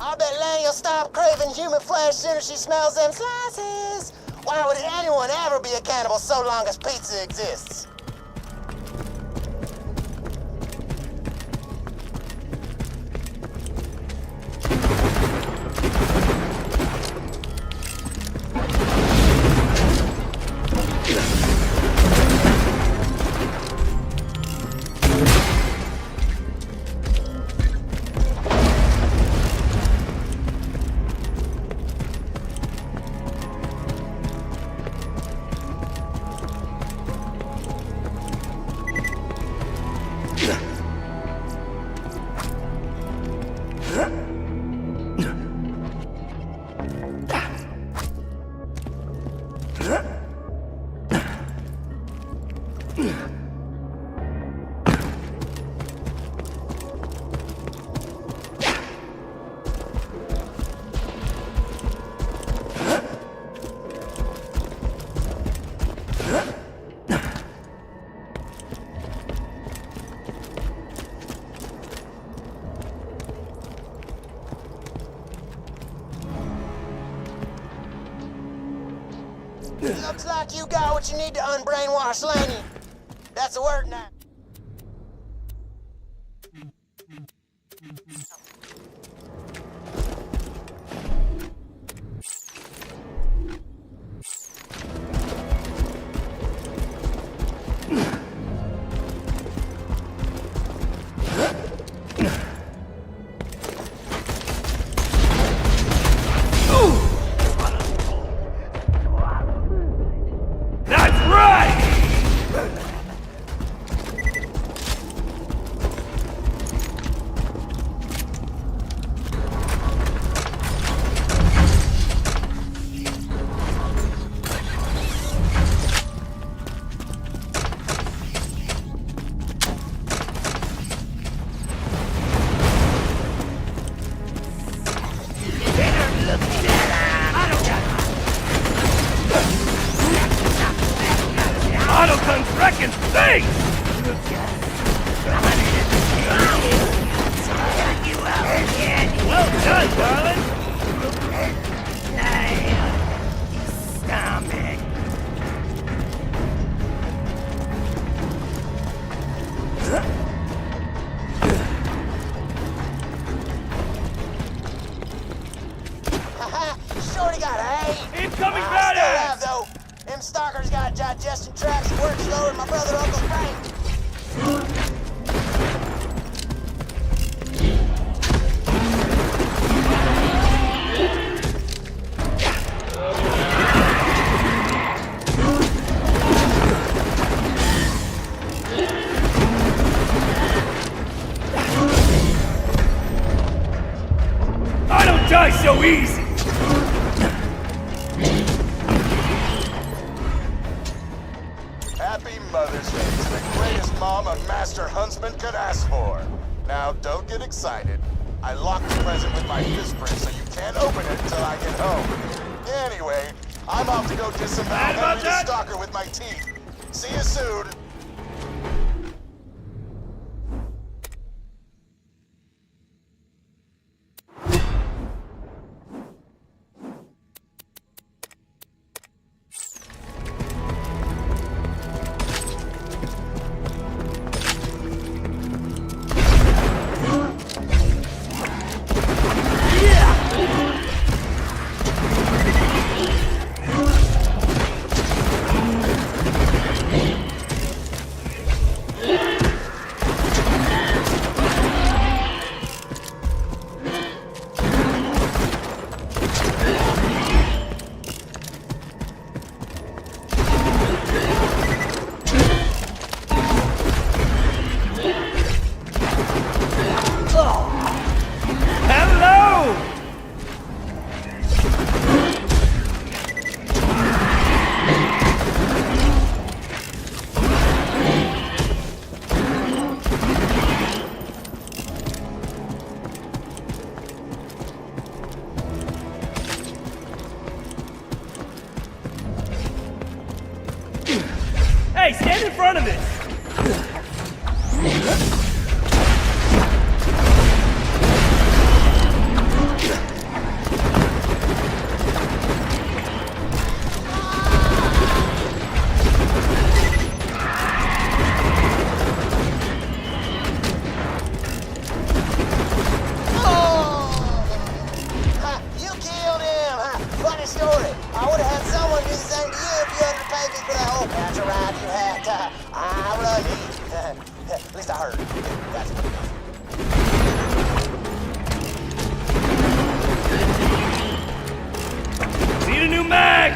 I bet Lang will stop craving human flesh as soon as she smells them slices. Why would anyone ever be a cannibal so long as pizza exists? Looks like you got what you need to unbrainwash Laney. That's the word now. Shorty got hay. Incoming I still badass! have, though. Them stalkers got digestion tracts that work slower than my brother Uncle Frank. I don't die so easy! Happy Mother's Day is the greatest mom a master huntsman could ask for. Now, don't get excited. I locked the present with my fist print, so you can't open it until I get home. Anyway, I'm off to go disavow Mad about Henry the that? Stalker with my teeth. See you soon. Hey, stand in front of it! You killed him, huh? Funny story. I would have had someone do the same to you if you hadn't paid me for that whole catch a ride you had. I run you. At least I heard. That's good enough. Need a new mag!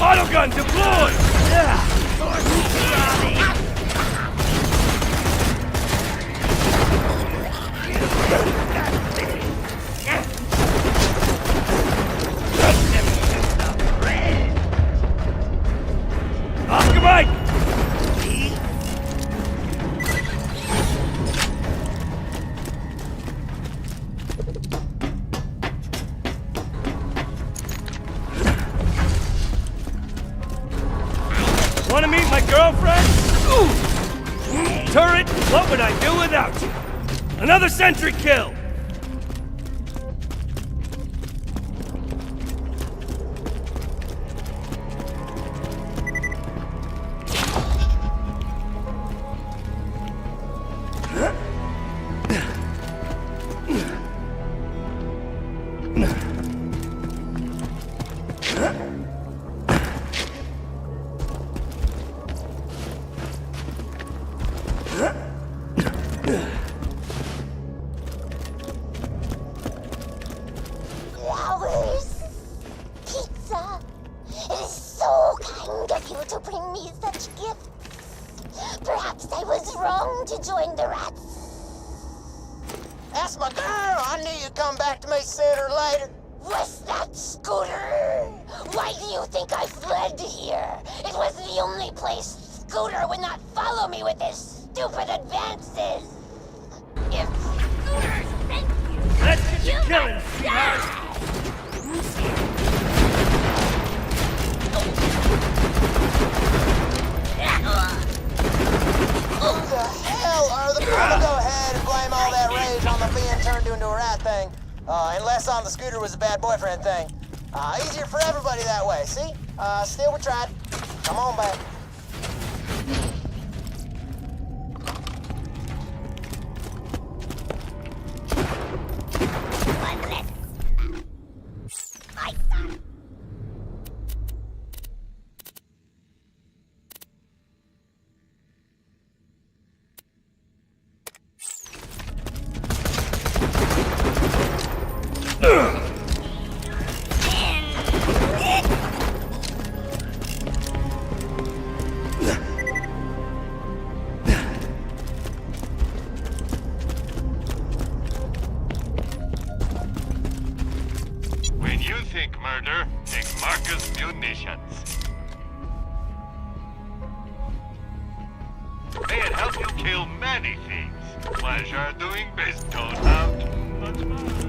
Autogun deployed! Oscar Mike! Want to meet my girlfriend? Ooh. Turret, what would I do without you? Another sentry kill! Flowers, pizza. It is so kind of you to bring me such gifts. Perhaps I was wrong to join the rats. That's my girl. I knew you'd come back to me sooner or later. Was that Scooter? Why do you think I fled here? It was the only place Scooter would not follow me with his stupid advances. If Scooter sent you, Let's get you you killing, must sweetheart! die! Who the hell are the... I'm gonna go ahead and blame all that rage on the being turned into a rat thing. Unless on the Scooter was a bad boyfriend thing. Easier for everybody that way, see? Still we tried. Come on back. One less. My son. When you think murder, think Marcus Munitions. May it help you kill many things. Pleasure doing business. Don't have much fun.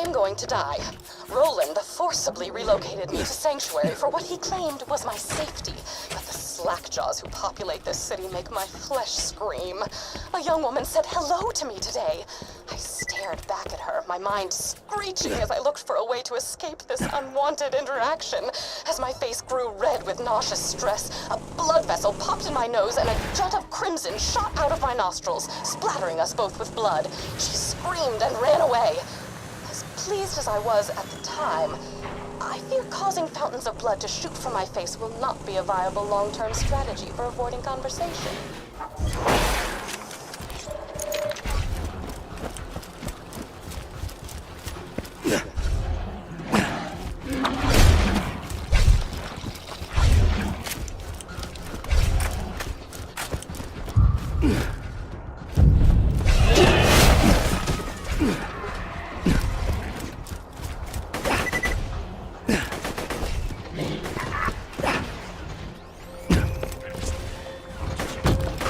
am going to die. Roland forcibly relocated me to Sanctuary for what he claimed was my safety, but the slackjaws who populate this city make my flesh scream. A young woman said hello to me today. I stared back at her, my mind screeching as I looked for a way to escape this unwanted interaction. As my face grew red with nauseous stress, a blood vessel popped in my nose and a jet of crimson shot out of my nostrils, splattering us both with blood. She screamed and ran away. As pleased as I was at the time, I fear causing fountains of blood to shoot from my face will not be a viable long-term strategy for avoiding conversation.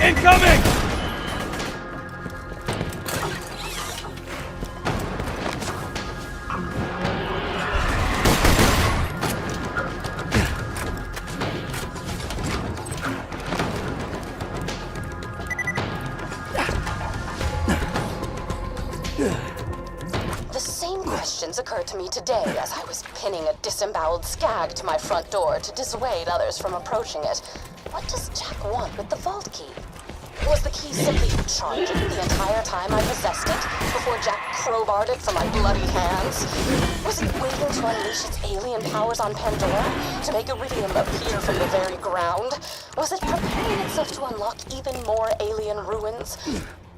Incoming! The same questions occurred to me today as I was pinning a disemboweled skag to my front door to dissuade others from approaching it. What does Jack want with the vault key? Was the key simply charging the entire time I possessed it before Jack crowbarred it from my bloody hands? Was it waiting to unleash its alien powers on Pandora to make Iridium appear from the very ground? Was it preparing itself to unlock even more alien ruins?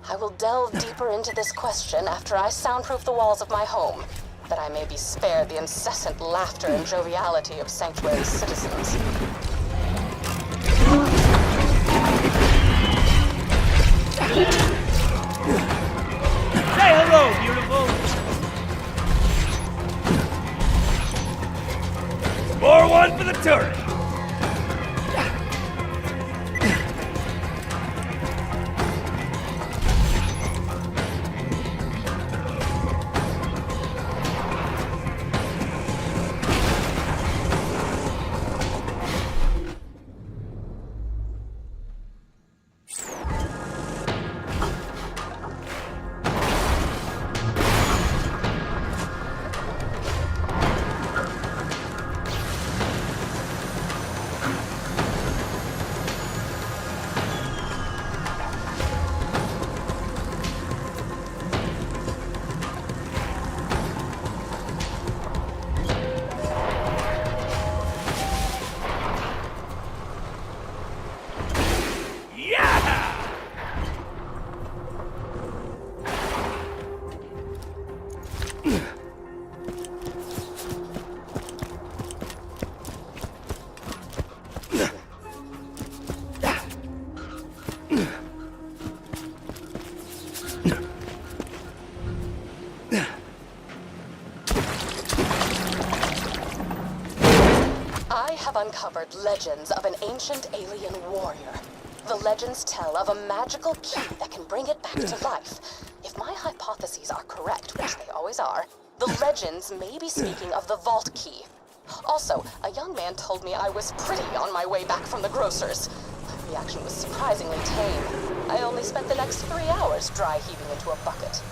I will delve deeper into this question after I soundproof the walls of my home, that I may be spared the incessant laughter and joviality of Sanctuary's citizens. Say hello, beautiful! More one for the turret! Uncovered legends of an ancient alien warrior. The legends tell of a magical key that can bring it back to life. If my hypotheses are correct, which they always are, the legends may be speaking of the vault key. Also, a young man told me I was pretty on my way back from the grocer's. My reaction was surprisingly tame. I only spent the next 3 hours dry heaving into a bucket.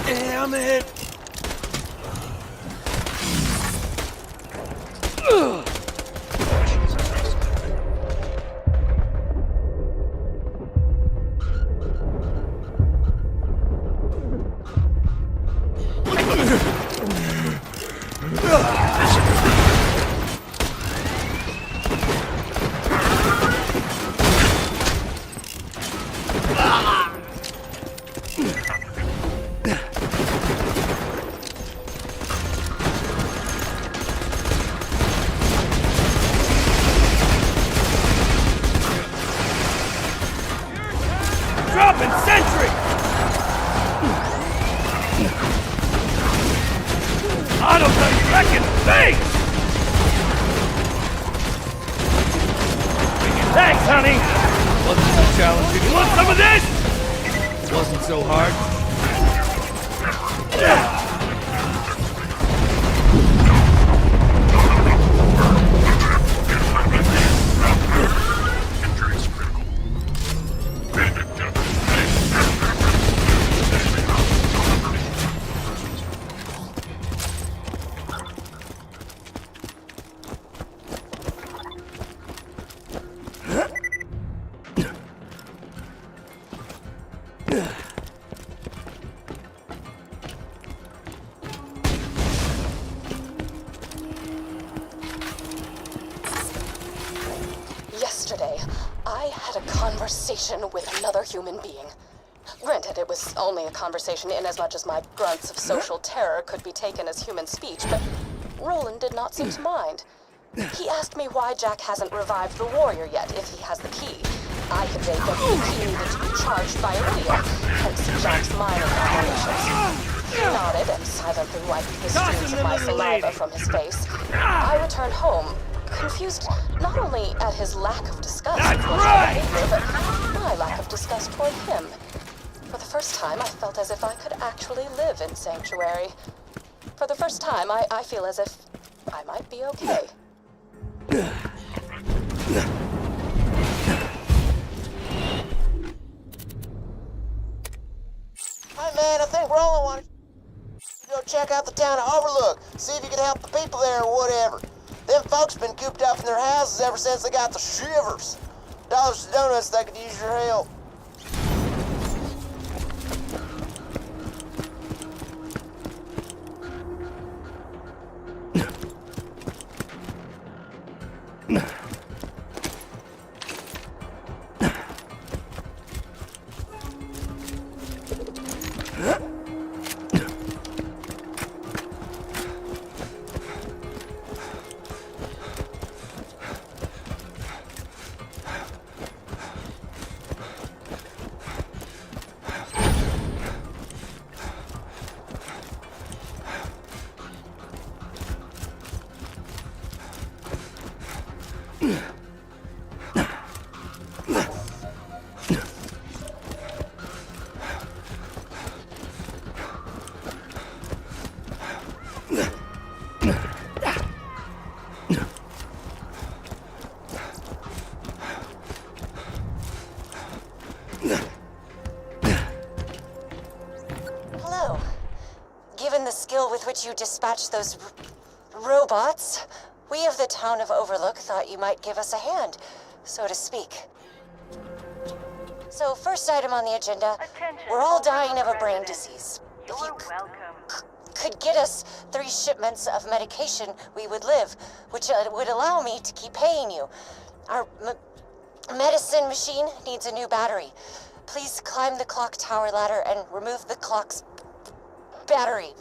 Damn it! Dropping sentry! Autoplane wrecking face! Thanks, honey! Wasn't so challenging. You want some of this? Wasn't so hard. Yesterday, I had a conversation with another human being. Granted, it was only a conversation inasmuch as my grunts of social terror could be taken as human speech, but Roland did not seem to mind. He asked me why Jack hasn't revived the warrior yet, if he has the key. I conveyed that the key needed to be charged by Aaliyah, hence Jack's mining operations. He nodded and silently wiped the streams of my saliva from his face. I returned home, confused not only at his lack of disgust towards my behavior, but my lack of disgust toward him. For the first time, I felt as if I could actually live in Sanctuary. For the first time, I feel as if I might be okay. Hey man, I think Roland wanted you to go check out the town of Overlook, see if you can help the people there or whatever. Them folks been cooped up in their houses ever since they got the shivers. Dollars to donuts, they could use your help. Hello. Given the skill with which you dispatched those robots, we of the town of Overlook thought you might give us a hand, so to speak. So, first item on the agenda, we're all dying of a brain disease. If you could get us 3 shipments of medication, we would live, which would allow me to keep paying you. Our medicine machine needs a new battery. Please climb the clock tower ladder and remove the clock's battery.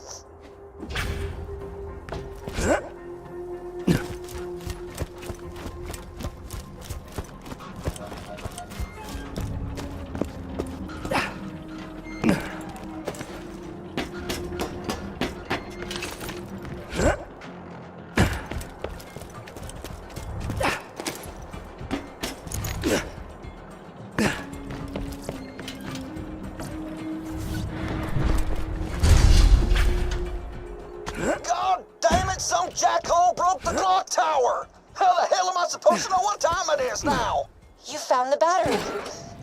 God damn it, some jackhole broke the clock tower! How the hell am I supposed to know what time it is now? You found the battery.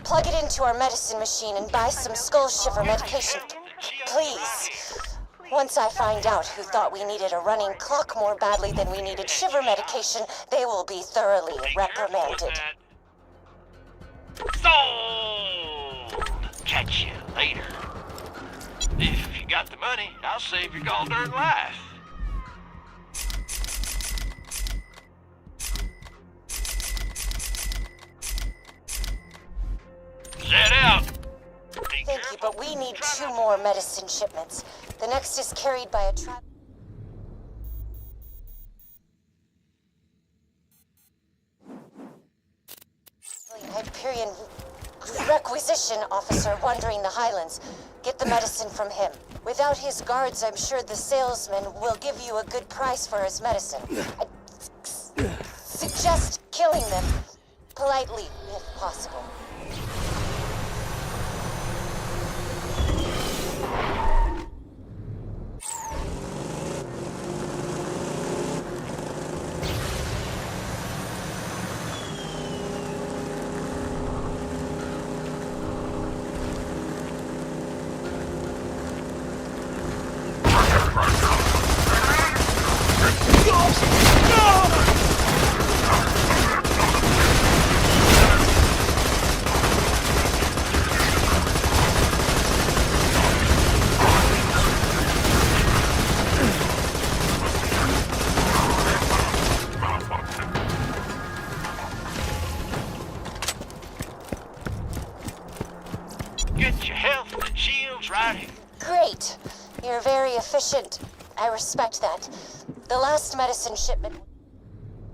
Plug it into our medicine machine and buy some skull shiver medication. please. Once I find out who thought we needed a running clock more badly than we needed shiver medication, they will be thoroughly reprimanded. Sold! Catch you later. If you got the money, I'll save your gall-darn life. Set out! Thank you, but we need 2 more medicine shipments. The next is carried by a Hyperion requisition officer wandering the Highlands. Get the medicine from him. Without his guards, I'm sure the salesman will give you a good price for his medicine. I suggest killing them politely, if possible. Get your health and shields right here. Great. You're very efficient. I respect that. The last medicine shipment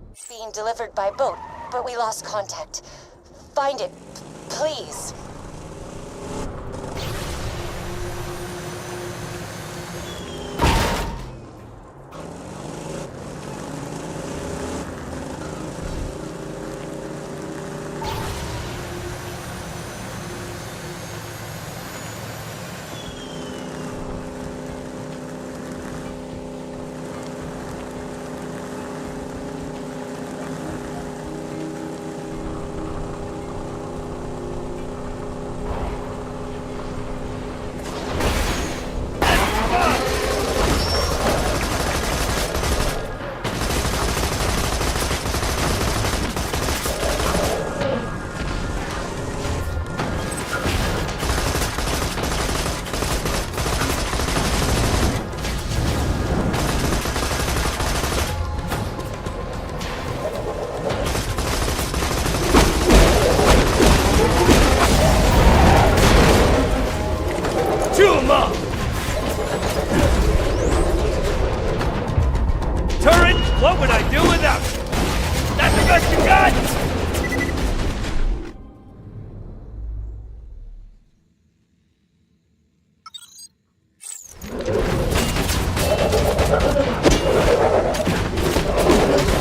was being delivered by boat, but we lost contact. Find it, please. Chew 'em up! Turret, what would I do without you? That's the best you got?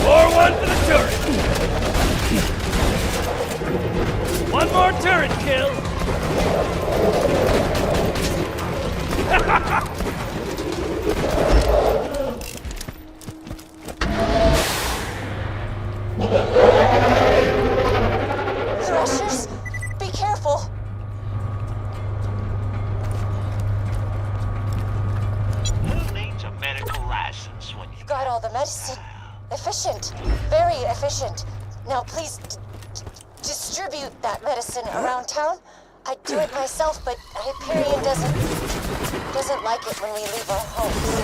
More one for the turret! One more turret kill! Threshers, be careful. Who needs a medical license when you Got all the medicine. Efficient. Very efficient. Now please distribute that medicine around town. I'd do it myself, but Hyperion doesn't like it when we leave our homes.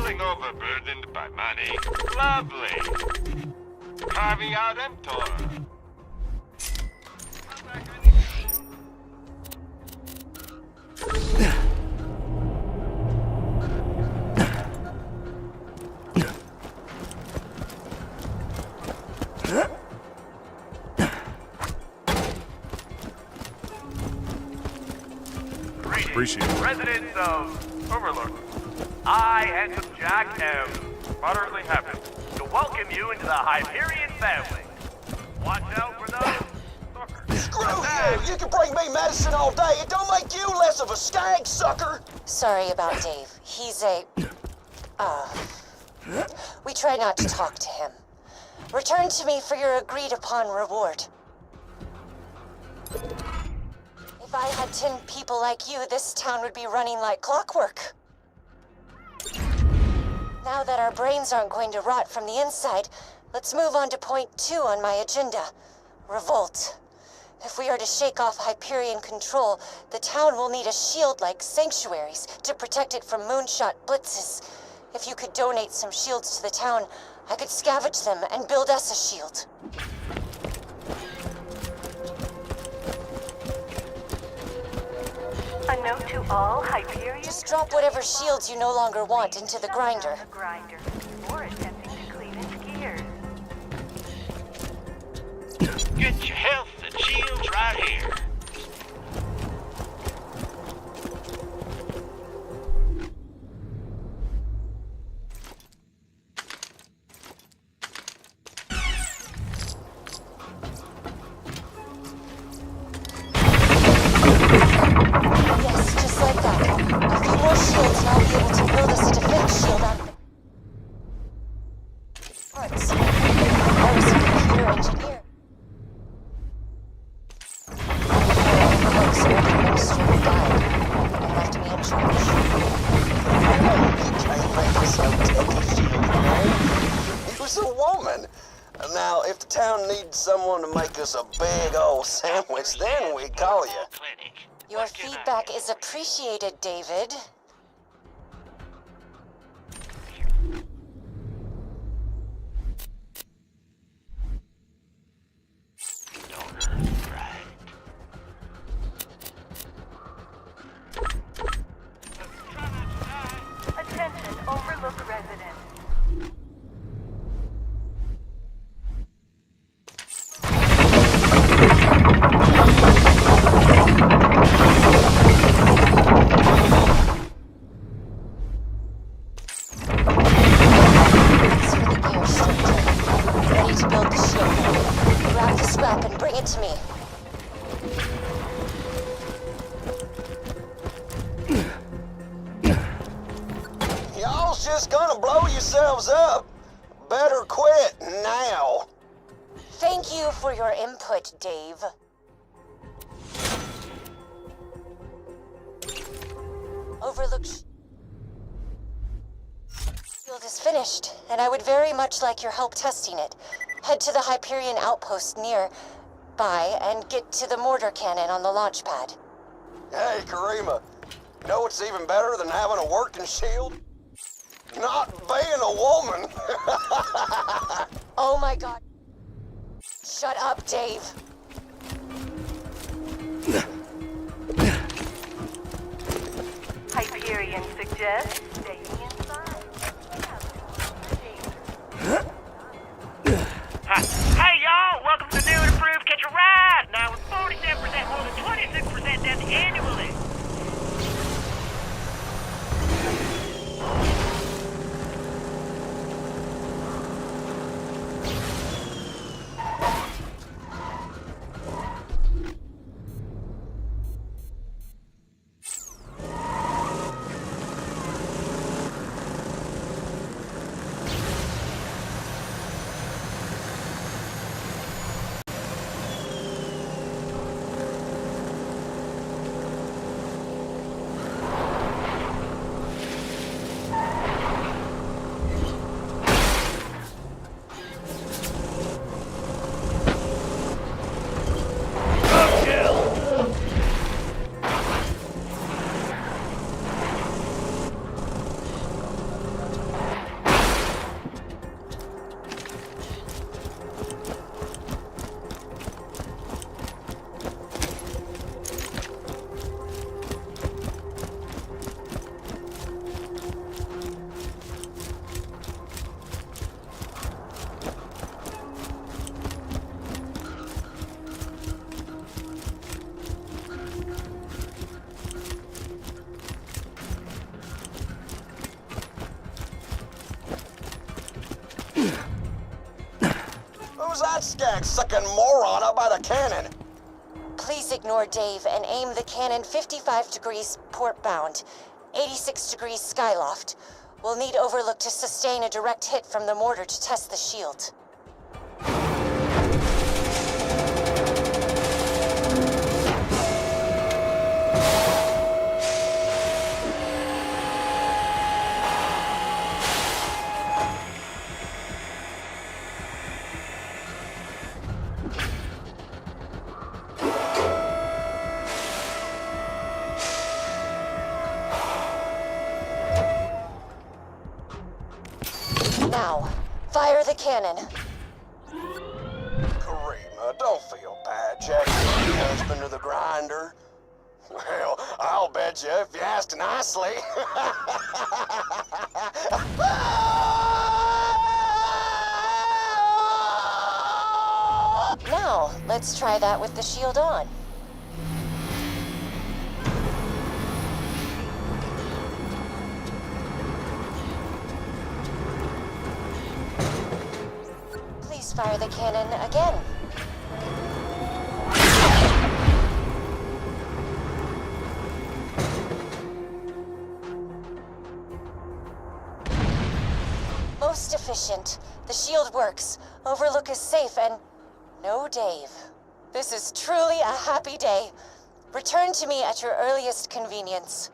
feeling overburdened by money? Lovely. Carving out mTOR. Appreciate it. Residents of Overlook, I, Handsome Jack, am moderately happy to welcome you into the Hyperion family. Watch out for those suckers. Screw you! You can bring me medicine all day. It don't make you less of a skag, sucker! Sorry about Dave. He's a... We try not to talk to him. Return to me for your agreed-upon reward. If I had 10 people like you, this town would be running like clockwork. Now that our brains aren't going to rot from the inside, let's move on to point 2 on my agenda. Revolt. If we are to shake off Hyperion control, the town will need a shield like sanctuaries to protect it from moonshot blitzes. If you could donate some shields to the town, I could scavenge them and build us a shield. A note to all Hyperion. Just drop whatever shields you no longer want into the grinder. Grinder, or attempting to clean its gears. Get your health and shields right here. Yes, just like that. A few more shields and I'll be able to build us a defense shield out of parts. I was a computer engineer. So the administrator died and left me in charge. You can't make us no techie shield, man. It was a woman. Now, if the town needs someone to make us a big old sandwich, then we call you. Clinic. Your What can I feedback do? is appreciated, David. Right. Attention, Overlook residents. Thanks for the gear, stranger. Ready to build the shield. Grab the scrap and bring it to me. Y'all's just gonna blow yourselves up. Better quit now. Thank you for your input, Dave. Overlook shield is finished, and I would very much like your help testing it. Head to the Hyperion outpost nearby and get to the mortar cannon on the launch pad. Hey, Karima. You know what's even better than having a working shield? Not being a woman. Oh my god. Shut up, Dave. Hyperion suggests staying inside. Hey y'all, welcome to the new and improved Catch a Ride! Now with 47% more than 26% down annually. cognac-sucking moron up by the cannon. Please ignore Dave and aim the cannon 55 degrees port-bound, 86 degrees skyloft. We'll need Overlook to sustain a direct hit from the mortar to test the shield. Now, fire the cannon. Karima, don't feel bad. Jack's the husband of the grinder. Well, I'll bet you if you asked nicely. Now, let's try that with the shield on. Please fire the cannon again. Most efficient. The shield works. Overlook is safe and... no Dave. This is truly a happy day. Return to me at your earliest convenience.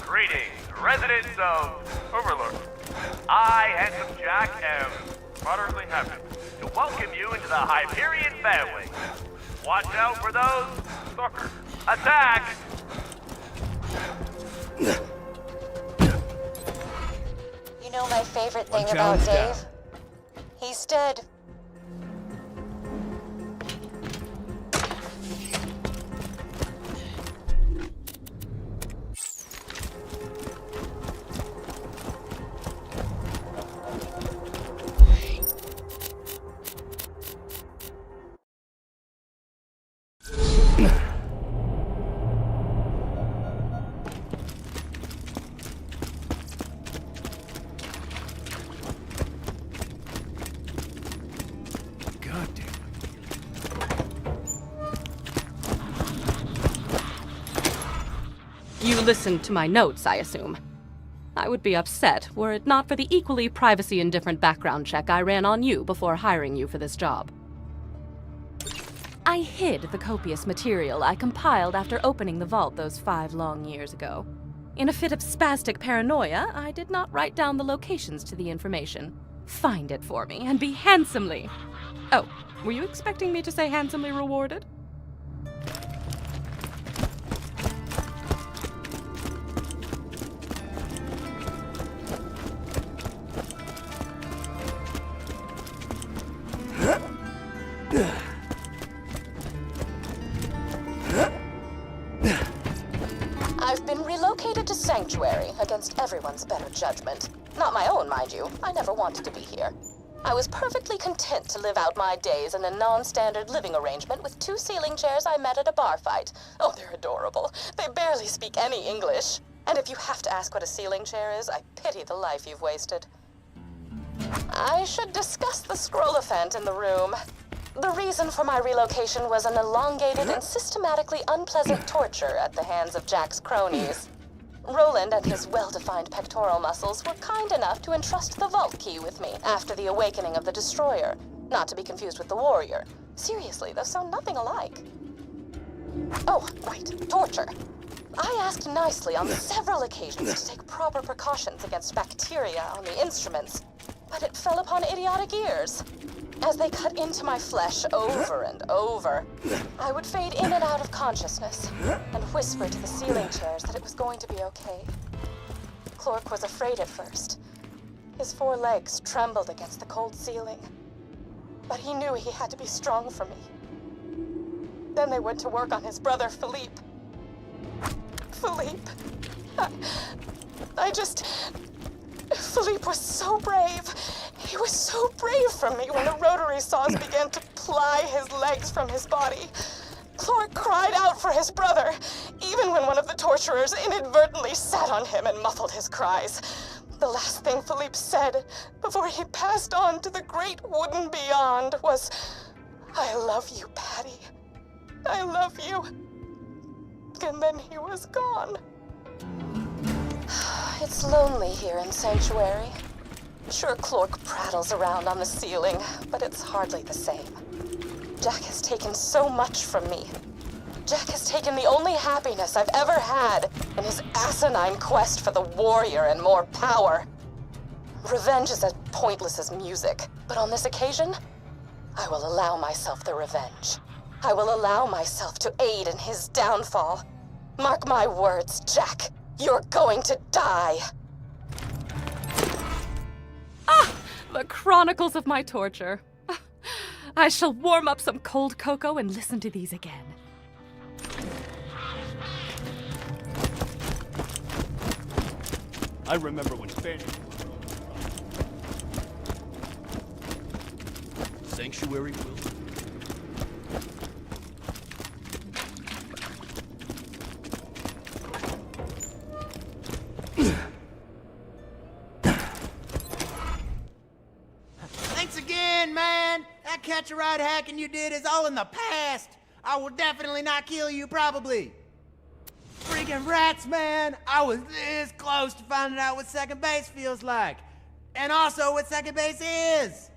Greetings, residents of Overlook. I, handsome Jack, am moderately happy to welcome you into the Hyperion family. Watch out for those stalkers. Attack! You know my favorite thing One about challenge Dave? down. He's dead. God damn. You listened to my notes, I assume. I would be upset were it not for the equally privacy-indifferent background check I ran on you before hiring you for this job. I hid the copious material I compiled after opening the vault those 5 long years ago. In a fit of spastic paranoia, I did not write down the locations to the information. Find it for me and be handsomely... Oh, were you expecting me to say handsomely rewarded? I've been relocated to Sanctuary against everyone's better judgment. Not my own, mind you. I never wanted to be here. I was perfectly content to live out my days in a non-standard living arrangement with 2 ceiling chairs I met at a bar fight. Oh, they're adorable. They barely speak any English. And if you have to ask what a ceiling chair is, I pity the life you've wasted. I should discuss the scroll-ophant in the room. The reason for my relocation was an elongated and systematically unpleasant torture at the hands of Jack's cronies. Roland and his well-defined pectoral muscles were kind enough to entrust the vault key with me after the awakening of the Destroyer, not to be confused with the Warrior. Seriously, those sound nothing alike. Oh, right, torture. I asked nicely on several occasions to take proper precautions against bacteria on the instruments, but it fell upon idiotic ears. As they cut into my flesh over and over, I would fade in and out of consciousness and whisper to the ceiling chairs that it was going to be okay. Clark was afraid at first. His 4 legs trembled against the cold ceiling. But he knew he had to be strong for me. Then they went to work on his brother, Philippe. Philippe. Philippe was so brave. He was so brave for me when the rotary saws began to ply his legs from his body. Clark cried out for his brother, even when one of the torturers inadvertently sat on him and muffled his cries. The last thing Philippe said before he passed on to the great wooden beyond was, "I love you, Patty. I love you." And then he was gone. It's lonely here in Sanctuary. Sure, Clark prattles around on the ceiling, but it's hardly the same. Jack has taken so much from me. Jack has taken the only happiness I've ever had in his asinine quest for the warrior and more power. Revenge is as pointless as music, but on this occasion, I will allow myself the revenge. I will allow myself to aid in his downfall. Mark my words, Jack. You're going to die. The chronicles of my torture. I shall warm up some cold cocoa and listen to these again. I remember when Fanny... Sanctuary will... Thanks again, man! That catch-a-ride hacking you did is all in the past! I will definitely not kill you, probably! Freaking rats, man! I was this close to finding out what second base feels like! And also what second base is!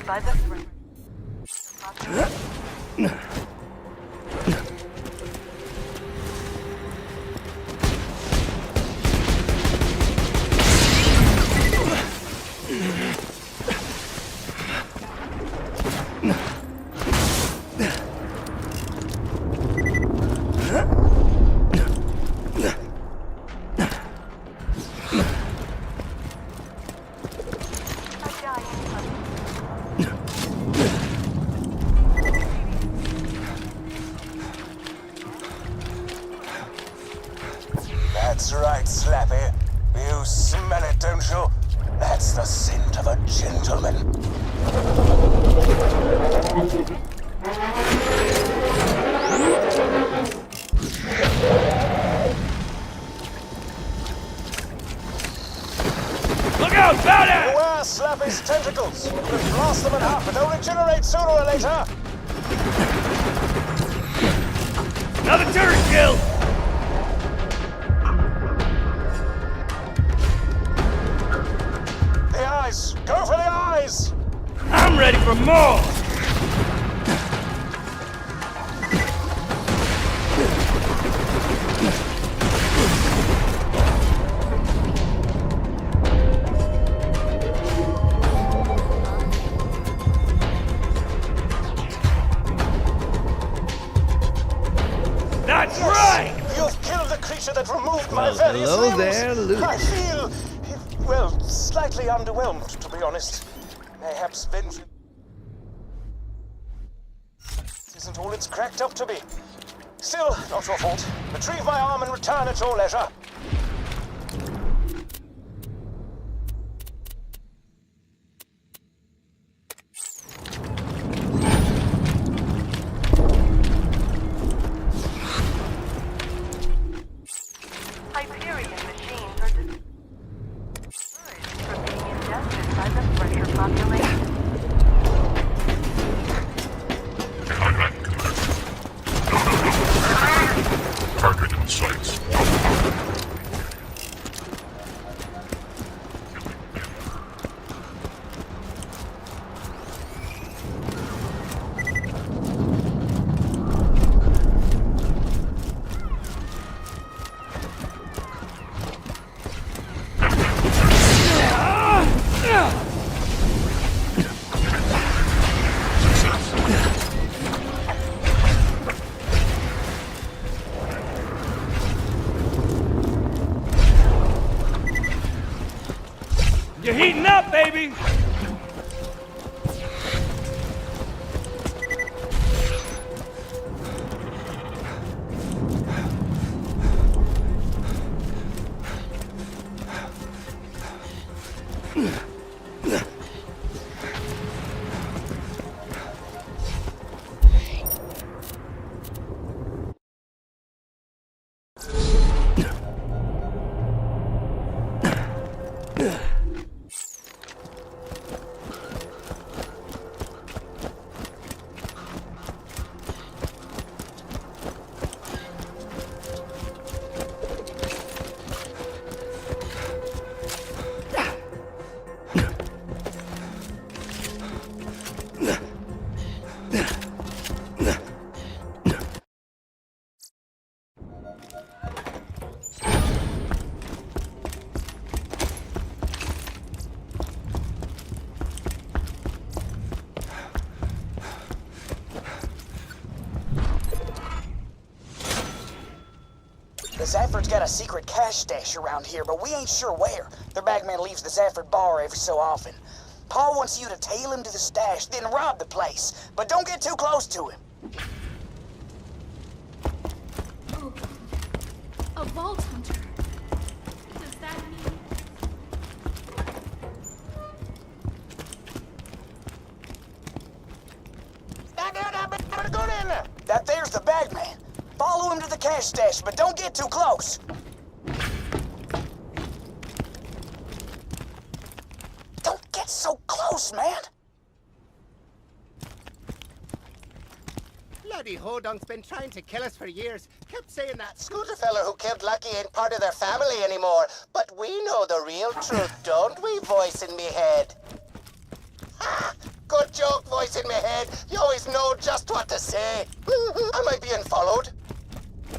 by the threat. That's right, Slappy. You smell it, don't you? That's the scent of a gentleman. Look out, Badass! Beware, Slappy's tentacles! vehicles. You can blast them in half, but they'll regenerate sooner or later. Another turret kill! The eyes! Go for the eyes! I'm ready for more! That's right! You've killed the creature that removed my various hello limbs. there, Luke. I feel, well, slightly underwhelmed, to be honest. Perhaps vengeance isn't all it's cracked up to be. Still, not your fault. Retrieve my arm and return at your leisure. Hyperion machines are discouraged from being ingested by the fresher population. Target in sight. You're heating up, baby! The Zafford's got a secret cash stash around here, but we ain't sure where. Their bagman leaves the Zafford bar every so often. Paul wants you to tail him to the stash, then rob the place. But don't get too close to him. Oh, a vault hunter. Does that mean... That there's the bagman. Follow him to the cash stash, but don't get too close. Don't get so close, man. Bloody Hodunk's been trying to kill us for years. Kept saying that Scooter fella who killed Lucky ain't part of their family anymore. But we know the real truth, don't we, voice in me head? Ha! Good joke, voice in me head. You always know just what to say. Am I being followed?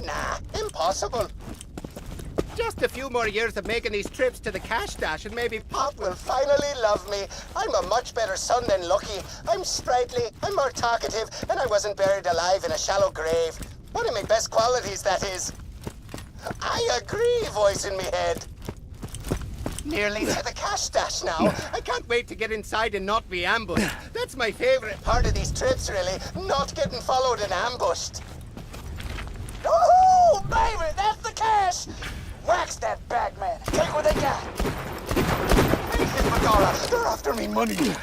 Nah, impossible. just a few more years of making these trips to the cash stash and maybe Pop will finally love me. I'm a much better son than Lucky. I'm sprightly, I'm more talkative, and I wasn't buried alive in a shallow grave. One of my best qualities, that is. I agree, voice in me head. Nearly to the cash stash now. I can't wait to get inside and not be ambushed. That's my favorite part of these trips, really. Not getting followed and ambushed. Woohoo! Baby, that's the cash! Wax that bagman. Take what they got. Hey, Magara, they're after me money.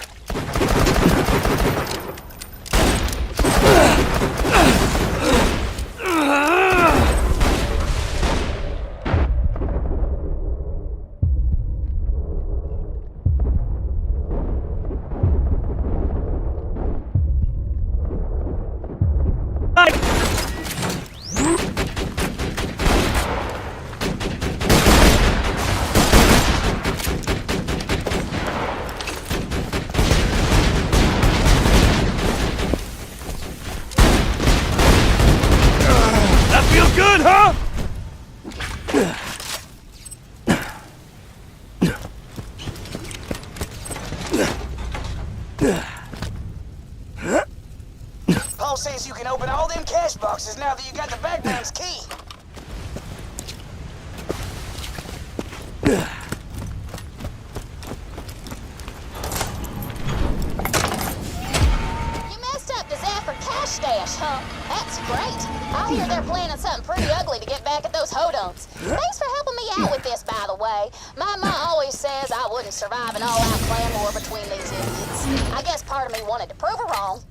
all them cash boxes now that you got the bagman's key. You messed up the Zafford cash stash, huh? That's great. I hear they're planning something pretty ugly to get back at those hodunks. Thanks for helping me out with this, by the way. My mom always says I wouldn't survive an all-out clan war between these idiots. I guess part of me wanted to prove her wrong.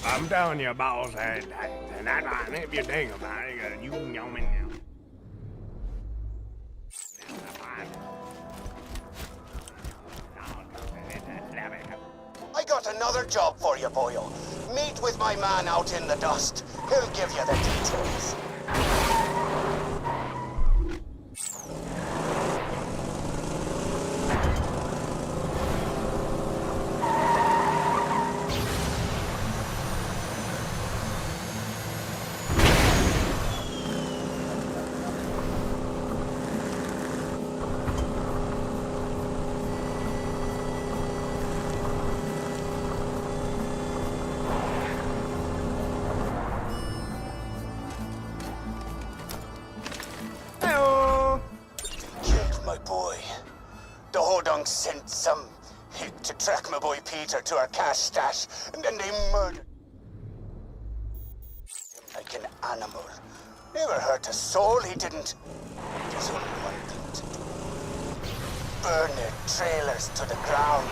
I'm telling you, boss, and that's right. If you think about it, you know me now. I got another job for you, boyo. Meet with my man out in the dust. He'll give you the details. Sent some hick to track my boy Peter to our cash stash, and then they murdered him like an animal. Never hurt a soul, he didn't. There's only one thing to do. Burn their trailers to the ground.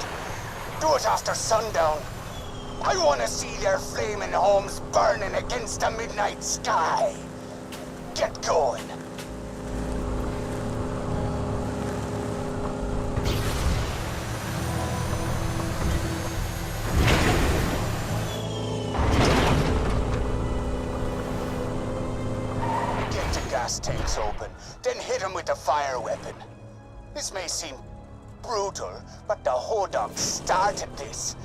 Do it after sundown. I want to see their flaming homes burning against the midnight sky. Get going. Gas tanks open, then hit him with the fire weapon. This may seem brutal, but the Hodok started this.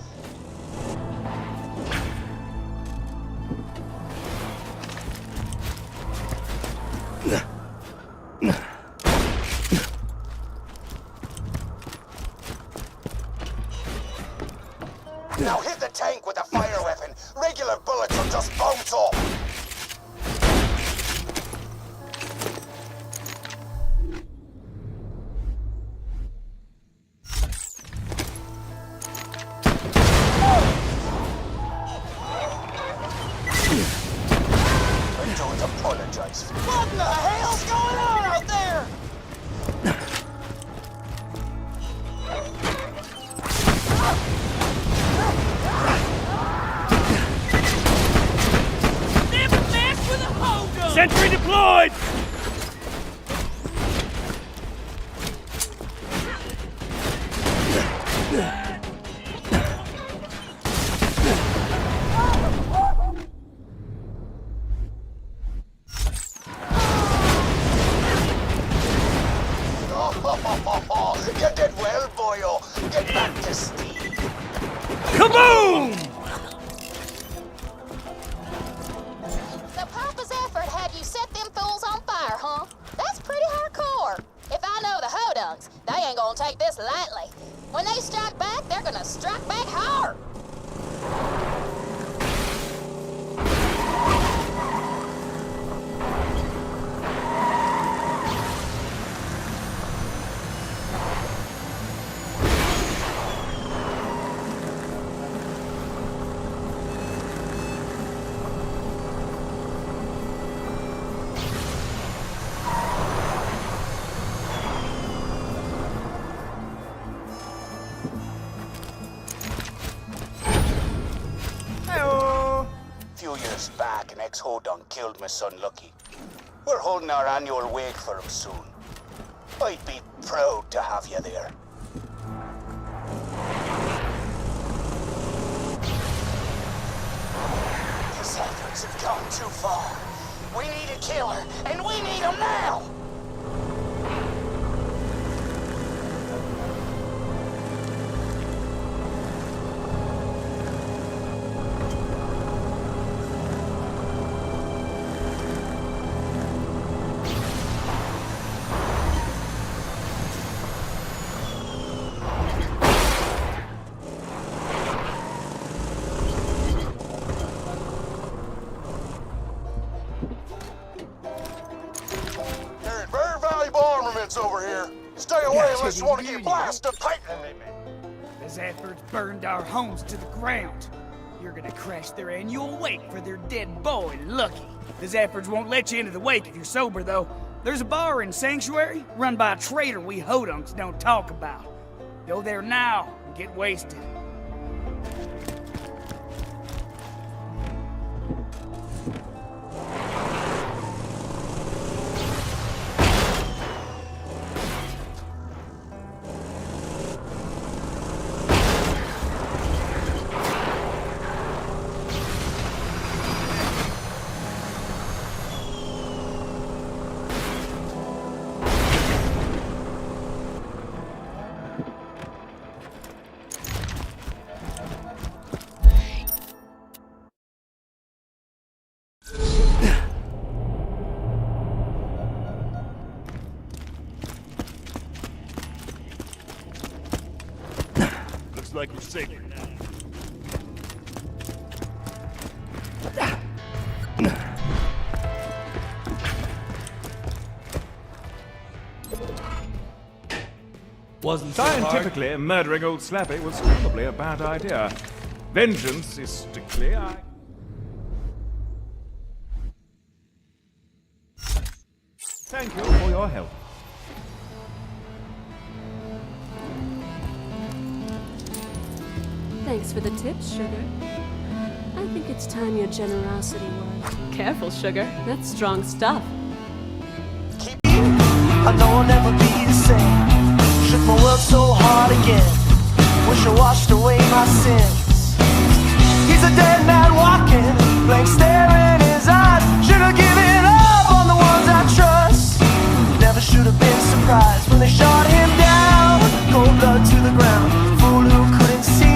Now hit the tank with a fire weapon. Regular bullets will just bounce off. What the hell? gonna take this lightly. When they strike back, they're gonna strike back hard. Back, an ex-ho done killed my son Lucky. We're holding our annual wake for him soon. I'd be proud to have you there. These efforts have gone too far. We need a killer, and we need him now! Over here. Stay away unless you want to get blasted. The Zaffords burned our homes to the ground. You're gonna crash their annual wake for their dead boy, Lucky. The Zaffords won't let you into the wake if you're sober, though. There's a bar in Sanctuary run by a traitor we hodunks don't talk about. Go there now and get wasted. Looks like we're safe now. Wasn't Scientifically, murdering old Slappy was probably a bad idea. Vengeance is strictly Thank you for your help. Thanks for the tips, Sugar. I think it's time your generosity was. Careful, Sugar. That's strong stuff. I know I'll never be the same. Shook my world so hard again. Wish I washed away my sins. He's a dead man walking, blank stare in his eyes. Should have given up on the ones I trust. Never should have been surprised.